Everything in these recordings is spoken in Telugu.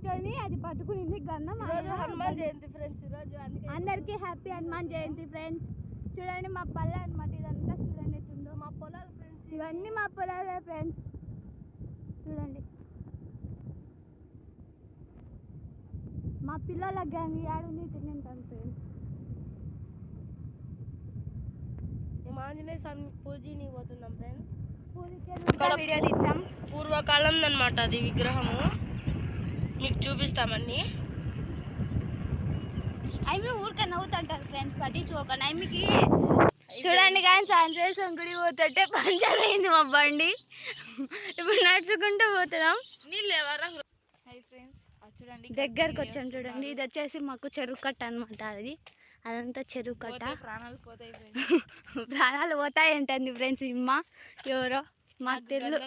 కూర్చొని అది పట్టుకుని గంధం. హనుమాన్ జయంతి ఫ్రెండ్స్ ఈరోజు. అందరికీ హ్యాపీ హనుమాన్ జయంతి ఫ్రెండ్స్. చూడండి మా పల్లె అనమాట ఇదంతా. చూడండి ఎట్లుందో మా పొలాలు ఫ్రెండ్స్. ఇవన్నీ మా పొలాలే ఫ్రెండ్స్. చూడండి మా పిల్లల గ్యాంగ్ ఆడుని తింటాను ఫ్రెండ్స్. ఆంజనేయ స్వామి పూజని పోతున్నాం ఫ్రెండ్స్. వీడియో తీసాం. పూర్వకాలం అన్నమాట అది విగ్రహము. మీకు చూపిస్తామని. అవి ఊరికే నవ్వుతుంటారు ఫ్రెండ్స్, పట్టించుకోకండి ఆమెకి. చూడండి కానీ సంజయ్ గుడి పోతుంటే పంచర్ అయింది మా బండి. ఇప్పుడు నడుచుకుంటూ పోతున్నాం. హై ఫ్రెండ్స్, చూడండి దగ్గరకు వచ్చాం. చూడండి ఇది వచ్చేసి మాకు చెరువు కట్ట అనమాట. అదంతా చెరువు కట్ట. ప్రాణాలు పోతాయి ప్రాణాలు పోతాయి ఏంటండి ఫ్రెండ్స్. ఇమ్మ ఎవరో మాకు తెలుసు.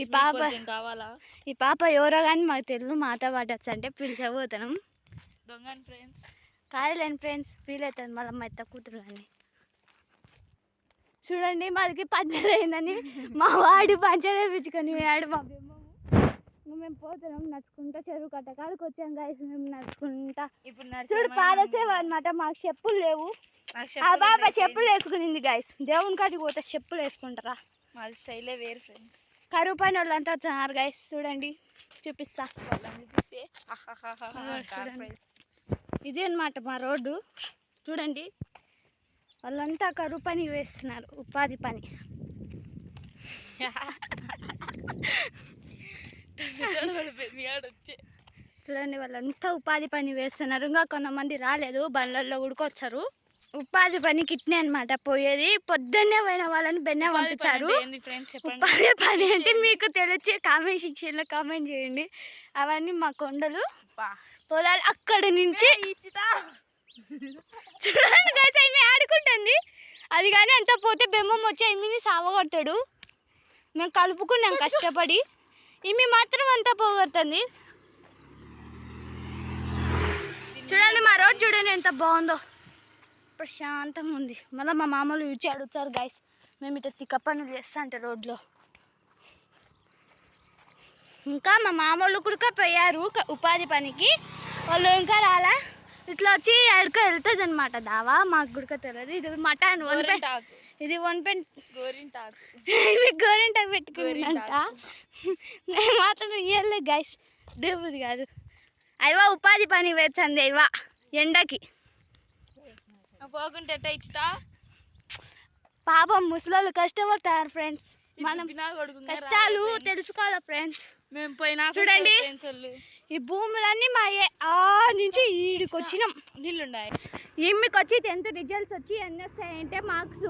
ఈ పాప ఎవరో కానీ మాకు తెలుసు. మాతో పాటు వచ్చంటే పిలిచబోతున్నాం. దొంగని ఫ్రెండ్స్ కాదులేండి ఫ్రెండ్స్, ఫీల్ అవుతుంది మళ్ళీ మా ఎత్త కూతురు కానీ. చూడండి మాదికి పంచర్ అయిందని మా వాడి పంచర్ వేయించుకొని ఆడు మా బెమ్మము. మేము పోతున్నాం నడుచుకుంటా. చెరువు కట్ట కాడికి వచ్చాం గాయస్. మేము నడుచుకుంటా. ఇప్పుడు చూడు పాదసేవ అనమాట. మాకు చెప్పులు లేవు. ఆ బాబా చెప్పులు వేసుకునింది గాయస్. దేవుని కాడికి పోతే చెప్పులు వేసుకుంటారా? మాది స్టైలే వేరు ఫ్రెండ్స్. కరువు పైన వాళ్ళంతా వచ్చినారు గాయస్. చూడండి చూపిస్తా. ఇది అనమాట మా రోడ్డు. చూడండి వాళ్ళంతా కరువు పని వేస్తున్నారు, ఉపాధి పని. చూడండి వాళ్ళంతా ఉపాధి పని వేస్తున్నారు. ఇంకా కొంతమంది రాలేదు, బండ్లలో ఉడుకొచ్చారు. ఉపాధి పనికి ఇట్నే అనమాట పోయేది. పొద్దున్నే పోయిన వాళ్ళని బెన్నే పంపించారు. ఉపాధి పని అంటే మీకు తెలిసి కామెంట్ సెక్షన్లో కామెంట్ చేయండి. అవన్నీ మా కొండలు పొలాలు. అక్కడి నుంచి చూడండి గైస్ ఆమె ఆడుకుంటుంది. అది కానీ అంతా పోతే బెమ్మం వచ్చి ఈమెని సావగొడతాడు. మేము కలుపుకున్నాం కష్టపడి. ఈమె మాత్రం అంతా పోగొడుతుంది. చూడండి మా రోడ్ చూడండి ఎంత బాగుందో, ప్రశాంతంగా ఉంది. మళ్ళీ మా మామూలు ఇచ్చి అడుగుతారు గైస్. మేము ఇట్లా తిక్క పనులు చేస్తా అంటే రోడ్లో. ఇంకా మా మామూలు కూడా పోయారు ఉపాధి పనికి. వాళ్ళు ఇంకా రాలా. ఇట్లా వచ్చి అడుక వెళ్తుంది అనమాట దావా. మాకు గుడక తెలియదు. ఇది మటన్ ఇది గోరింటాకు పెట్టుకుందంట. నేను మాత్రం ఇయ్యలే గైస్, దేవుడు కాదు. అయ్యవా ఉపాధి పని వేచండి అయ్యవా ఎండకి. పోకుంటే ఇస్తా. పాపం ముసలోళ్ళు కష్టపడతారు ఫ్రెండ్స్. మనం కష్టాలు తెలుసుకోవాలా ఫ్రెండ్స్. మేము పోయినా చూడండి ఈ భూములన్నీ మా ఆ నుంచి ఈడికి వచ్చినాం. నీళ్ళున్నాయి. ఈమెకి వచ్చి 10th రిజల్ట్స్ వచ్చి ఎన్ని వస్తాయంటే మార్క్స్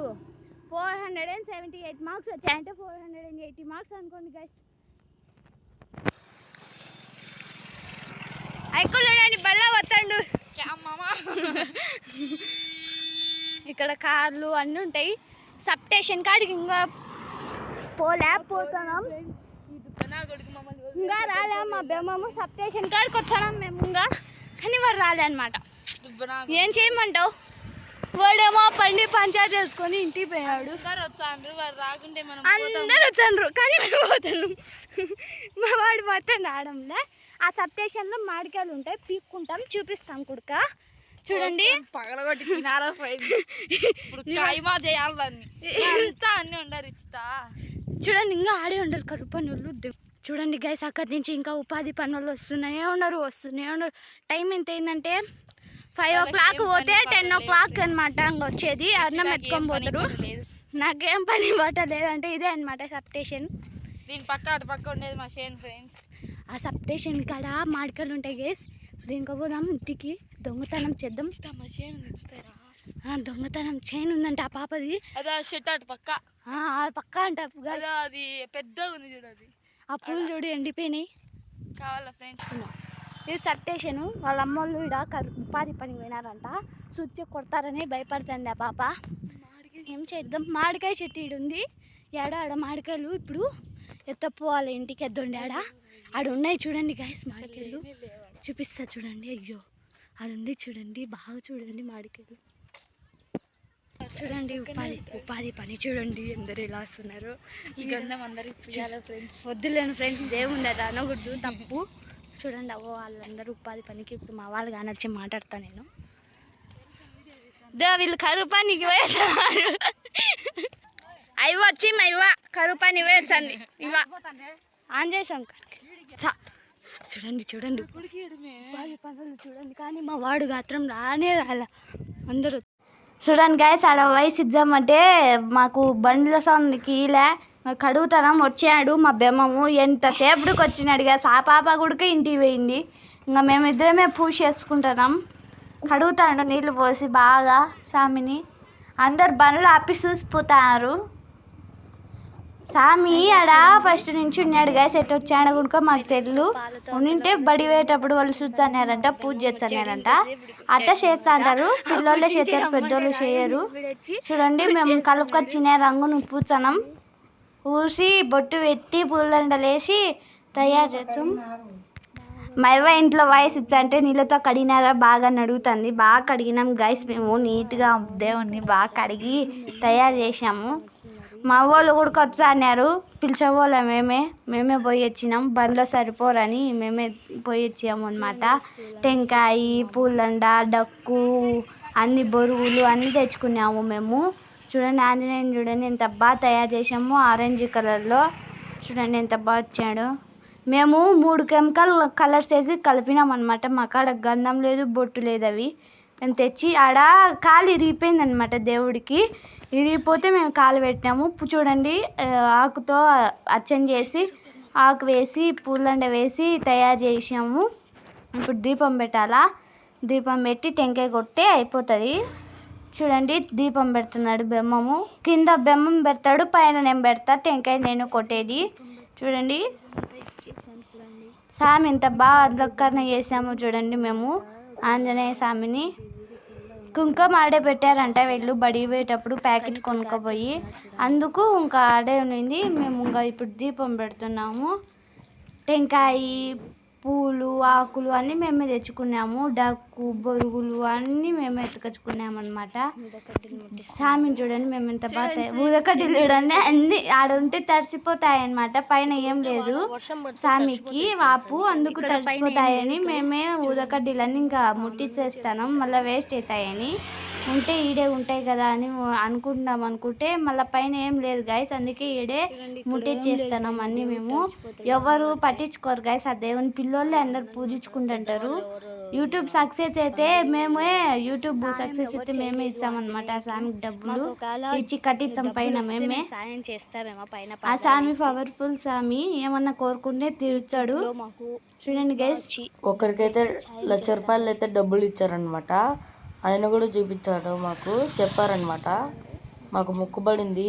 478 మార్క్స్ వచ్చాయంటే 480 మార్క్స్ అనుకోండి గైస్. ఐకులు చూడండి బల్ల వస్తాడు. ఇక్కడ కార్లు అన్నీ ఉంటాయి. సబ్ స్టేషన్ కాడికి ఇంకా పోతున్నాం. ఇంకా రాలే మా బెమ్మము. సబ్ స్టేషన్ కాడికి వచ్చాం మేము ఇంకా, కానీ వాడు రాలే అనమాట. ఏం చేయమంటావు? వాడేమో పల్లి పంచాయతీ చేసుకొని ఇంటికి పోయాడు. అందరు వచ్చారు కానీ మేము పోతున్నాం. మా వాడు మొత్తం రావడంలే. ఆ సబ్ స్టేషన్లో మామిడికాయలు ఉంటాయి, పీక్కుంటాం, చూపిస్తాం కుడక. చూడండి పగలగొట్టి చూడండి ఇంకా ఆడే ఉండరు కరువు పనులు. చూడండి గైస్ అక్కడి నుంచి ఇంకా ఉపాధి పనులు వస్తూనే ఉన్నారు. టైం ఎంత అయిందంటే 5 o'clock పోతే 10 o'clock అనమాట. ఇంకా వచ్చేది అన్నం ఎత్తుకొని పోతారు. నాకేం పని బాట లేదంటే ఇదే అనమాట సబ్ స్టేషన్. దీని పక్క అటు పక్క ఉండేది మా షేన్ ఫ్రెండ్స్. ఆ సబ్ స్టేషన్ కాడ మామిడికాయలు ఉంటాయి గైస్. దీనికి పోదాం ఇంటికి, దొంగతనం చేద్దాం. దొంగతనం చైన్ ఉందంట ఆ పాపది. అదే షెట్ అటు పక్క పక్క అంట. అది పెద్దగా ఉంది చూడు. అది ఆ పూలు చూడు ఎండిపోయినాయి. కావాలా ఫ్రెండ్స్? ఇది సబ్ స్టేషను. వాళ్ళ అమ్మోళ్ళు ఇక్కడ ఉపాధి పని పోయినారంట. స్విచ్ కొడతారని భయపడుతుంది ఆ పాప. ఏం చేద్దాం? మామిడికాయ చెట్టు ఈడు ఉంది. ఆడ మామిడికాయలు ఇప్పుడు ఎత్తపోవాలి ఇంటికి. ఎద్దుండి ఆడ ఉన్నాయి చూడండి గైస్ మామిడికాయలు. చూపిస్తా చూడండి. అయ్యో ఆడుండి చూడండి, బాగా చూడండి మామిడికాయలు. చూడండి ఉపాధి పని చూడండి అందరు ఇలా వస్తున్నారు. ఈ గంధం అందరికి ఫ్రెండ్స్. వద్దులేను ఫ్రెండ్స్, దేవుండదు అనకూడదు, తప్పు. చూడండి అవ్వ వాళ్ళందరూ ఉపాధి పనికి ఇప్పుడు మా వాళ్ళు కానొచ్చి మాట్లాడతా నేను వీళ్ళు కరువు పనికి పోయేస్తున్నారు అవి వచ్చి మా ఇవ్వ కరువు పని పోయొచ్చండి ఇవ్వ ఆన్ చేసాం చూడండి చూడండి పనులు చూడండి కానీ మా వాడు మాత్రం రానే రాలే అందరూ చూడండి గాయస్ ఆడ వయసు ఇద్దామంటే మాకు బండిల సౌండ్కి ఇలా కడుగుతనం వచ్చాడు మా బెమ్మము ఎంతసేపటికి వచ్చినాడు గాయస్ ఆ పాప కూడా ఇంటికి పోయింది ఇంకా మేమిద్దరమే పూజ చేసుకుంటున్నాం కడుగుతాడు నీళ్ళు పోసి బాగా సామిని అందరు బండ్లు ఆపి చూసిపోతారు సామి ఆడ ఫస్ట్ నుంచి ఉన్నాడు గాయస్ ఎటు వచ్చాడు కూడా మాకు తెలియదు ఉండింటే బడి పోయేటప్పుడు వాళ్ళు చూస్తారంట పూజ చేస్తారంట అట్ట చేస్తాంటారు పిల్లలే చేస్తారు పెద్దోళ్ళు చేయరు చూడండి మేము కలుపుకొచ్చిన రంగును పూచనం పూసి బొట్టు పెట్టి పూలదండలు వేసి తయారు చేస్తాం మా ఇవ్వ ఇంట్లో వయసు ఇచ్చంటే నీళ్ళతో కడిగినారా బాగా నడుగుతుంది బాగా కడిగినాం గైస్ మేము నీట్గా దేవుణ్ణి బాగా కడిగి తయారు చేసాము మా వాళ్ళు కూడా వచ్చా అన్నారు పిలిచేవాళ్ళ మేమే పోయి వచ్చినాం బండ్లో సరిపోరని మేమే పోయి వచ్చాము అనమాట టెంకాయ పూలండ డక్కు అన్ని బొరుగులు అన్నీ తెచ్చుకున్నాము మేము చూడండి ఆంజనేయుని చూడండి ఎంత బాగా తయారు చేసాము ఆరెంజ్ కలర్లో చూడండి ఎంత బాగా వచ్చాడు మేము 3 కెమికల్ కలర్స్ వేసి కలిపినాం అనమాట మా కాడ గంధం లేదు బొట్టు లేదు అవి మేము తెచ్చి ఆడ కాలు ఇరిగిపోయింది అనమాట దేవుడికి ఇరిగిపోతే మేము కాలు పెట్టినాము చూడండి ఆకుతో అర్చన చేసి ఆకు వేసి పూలండ వేసి తయారు చేసాము ఇప్పుడు దీపం పెట్టాలా దీపం పెట్టి టెంకాయ కొట్టి అయిపోతుంది చూడండి దీపం పెడుతున్నాడు బెమ్మము కింద బెమ్మం పెడతాడు పైన నేను పెడతా టెంకాయ నేను కొట్టేది చూడండి స్వామి ఇంత బాగా అలంకరణ చేసాము చూడండి మేము ఆంజనేయ స్వామిని కుంకుమ ఆడే పెట్టారంట వీళ్ళు బడి పోయేటప్పుడు ప్యాకెట్ కొనుక్కపోయి అందుకు ఇంకా ఆడే ఉన్నింది మేము ఇంకా ఇప్పుడు దీపం పెడుతున్నాము టెంకాయ పూలు ఆకులు అన్నీ మేమే తెచ్చుకున్నాము డక్కు బొరుగులు అన్నీ మేమే ఎత్తుకొచ్చుకున్నాము అనమాట సామిని చూడండి మేము ఎంత బాగా ఊదకడ్డీలు చూడండి అన్నీ ఆడ ఉంటే తడిసిపోతాయి అనమాట పైన ఏం లేదు సామికి వాపు అందుకు తడిసిపోతాయని మేమే ఊదకడ్డీలన్నీ ఇంకా ముట్టించేస్తాం మళ్ళీ వేస్ట్ అవుతాయని ఉంటే ఈడే ఉంటాయి కదా అని అనుకుంటున్నాం అనుకుంటే మళ్ళీ పైన ఏం లేదు గైస్ అందుకే ఈడే ముట్టించేస్తున్నాం అన్నీ మేము ఎవరు పట్టించుకోరు గైస్ ఆ దేవుని పిల్లోళ్ళే అందరు పూజించుకుంటుంటారు యూట్యూబ్ సక్సెస్ అయితే మేమే యూట్యూబ్ సక్సెస్ అయితే మేమే ఇస్తామన్నమాట ఆ స్వామికి డబ్బులు ఇచ్చి కట్టించాం పైన మేమే సాయం చేస్తామేమో పైన ఆ స్వామి పవర్ఫుల్ స్వామి ఏమన్నా కోరుకుంటే తీర్చాడు చూడండి గైస్ ఒకరికైతే 1,00,000 రూపాయలు అయితే డబ్బులు ఇచ్చారనమాట ఆయన కూడా చూపించాడు మాకు చెప్పారనమాట మాకు మొక్కుబడింది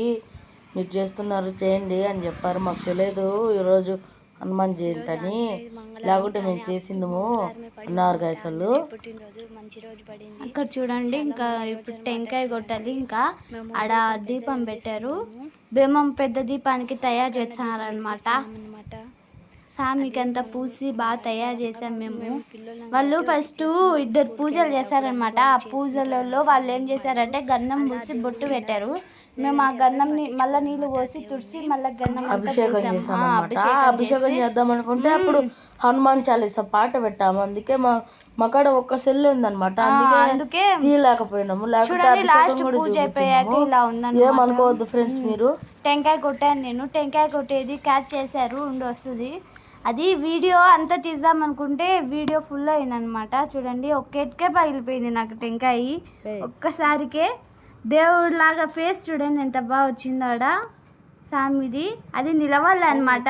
మీరు చేస్తున్నారు చేయండి అని చెప్పారు మాకు తెలియదు ఈరోజు హనుమాన్ జయంతి అని లేకుంటే మేము చేసిందము అన్నారు గైసలు అక్కడ చూడండి ఇంకా ఇప్పుడు టెంకాయ కొట్టాలి ఇంకా ఆడ దీపం పెట్టారు బెమ్మం పెద్ద దీపానికి తయారు చేస్తారనమాట స్వామికి అంతా పూసి బాగా తయారు చేసాం మేము వాళ్ళు ఫస్ట్ 2 పూజలు చేశారనమాట ఆ పూజలలో వాళ్ళు ఏం చేశారంటే గంధం పూసి బొట్టు పెట్టారు మేము ఆ గంధంని మళ్ళీ నీళ్ళు పోసి తుడిసి మళ్ళీ గంధం అభిషేకం చేసామన్నమాట అభిషేకం చేద్దాం అనుకుంటే అప్పుడు హనుమాన్ చాలీసా పాట పెట్టాము అందుకే మా కాడ ఒక్క సెల్ ఉందన్నమాట అందుకే తీయలేకపోయినాము లేకపోతే ఏమనుకోవద్దు ఫ్రెండ్స్ మీరు టెంకాయ కొట్టాను నేను టెంకాయ కొట్టేది క్యాచ్ చేశారు వస్తుంది అది వీడియో అంతా తీద్దాం అనుకుంటే వీడియో ఫుల్ అయిందనమాట చూడండి ఒక్కేటికే పగిలిపోయింది నాకు టెంకాయ ఒక్కసారికే దేవుడిలాగా ఫేస్ చూడండి ఎంత బాగా వచ్చిందో ఆడ సామిది అది నిలవాలి అనమాట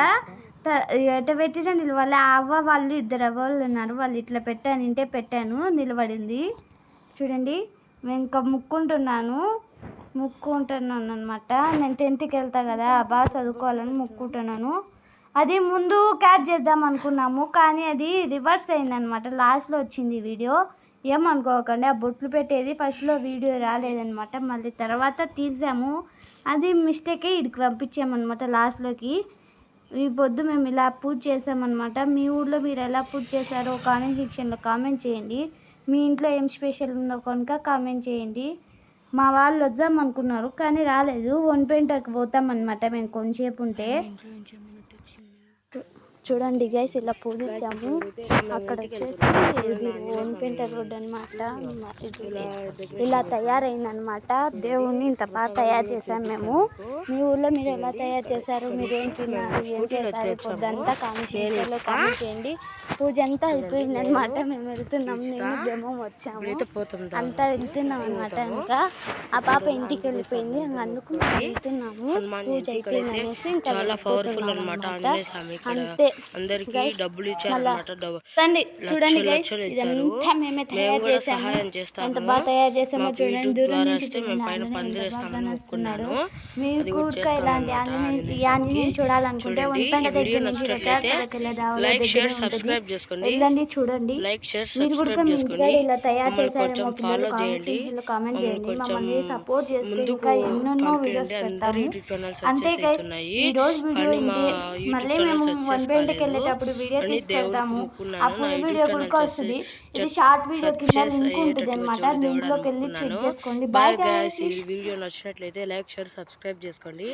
ఎట పెట్టినా నిలవాలి అవ్వ వాళ్ళు 2 అవ్వలు ఉన్నారు వాళ్ళు ఇట్లా పెట్టాను నిలబడింది చూడండి నేను ఇంకా ముక్కుంటున్నాను అనమాట నేను 10th వెళ్తా కదా బాగా చదువుకోవాలని ముక్కుంటున్నాను అది ముందు క్యాచ్ చేద్దాం అనుకున్నాము కానీ అది రివర్స్ అయిందనమాట లాస్ట్లో వచ్చింది వీడియో ఏమనుకోకండి ఆ బొట్లు పెట్టేది ఫస్ట్లో వీడియో రాలేదనమాట మళ్ళీ తర్వాత తీసాము అది మిస్టేకే ఇడికి పంపించామన్నమాట లాస్ట్లోకి ఈ పొద్దు మేము ఇలా పూజ చేసామన్నమాట మీ ఊళ్ళో మీరు ఎలా పూజ చేశారో కామెంట్ సెక్షన్లో కామెంట్ చేయండి మీ ఇంట్లో ఏం స్పెషల్ ఉందో కనుక కామెంట్ చేయండి మా వాళ్ళు వద్దాం అనుకున్నారు కానీ రాలేదు 1 గంటకి పోతామన్నమాట మేము కొంచెంసేపు ఉంటే చూడండి గైస్ ఇలా పూజించాము. అక్కడ వచ్చేసి ఇది ఓన్పేట రోడ్ అనమాట. ఇలా తయారైందనమాట. దేవుణ్ణి ఇంత బాగా తయారు చేశాం మేము. మీ ఊర్లో మీరు ఎలా తయారు చేశారు, మీరు ఏం తిన్నారు, ఏం చేశారు పొద్దంతా కామెంట్ చేయండి. పూజ అంతా అయిపోయింది అనమాట. మేము వెళ్తున్నాం, నేను బ్రహ్మం వచ్చాము, అంతా వెళ్తున్నాం అనమాట. ఇంకా ఆ పాప ఇంటికి వెళ్ళిపోయింది, అందుకు మేము వెళ్తున్నాము. పూజ అయిపోయింది అనేసి ఇంకా అంతే. చూడండి గైస్, ఇదంతా మేమే తయారు చేసాము. ఎంత బాగా తయారు చేసామో చూడండి. దూరం నుంచి వస్తున్నాడు. మీరు కూడా ఇలాంటి ఆంజనేయుని చూడాలనుకుంటే ఒంపేట దగ్గర నుంచి వెళ్ళండి, చూడండి. మీరు కూడా మీ ఇంటికాడ ఇలా తయారు చేశారేమో పిల్లలు కామెంట్ చేయండి. మమ్మల్ని సపోర్ట్ చేస్తే ఇంకా ఎన్నెన్నో వీడియోస్ పెడతాము. అంతే గైస్, ఈ రోజు వీడియో ఇంతే. మళ్ళీ మేము ఒంపేటకి వెళ్ళేటప్పుడు వీడియో తీసి పెడతాము. ఆ ఫుల్ వీడియో కూడా వస్తుంది. ఇది షార్ట్ వీడియో కింద లింక్ ఉంటుంది అనమాట. లింక్ లోకి వెళ్ళి చెక్ చేసుకోండి. Bye guys. ఈ వీడియో నచ్చినట్లయితే లైక్, షేర్, సబ్స్క్రైబ్ చేసుకోండి.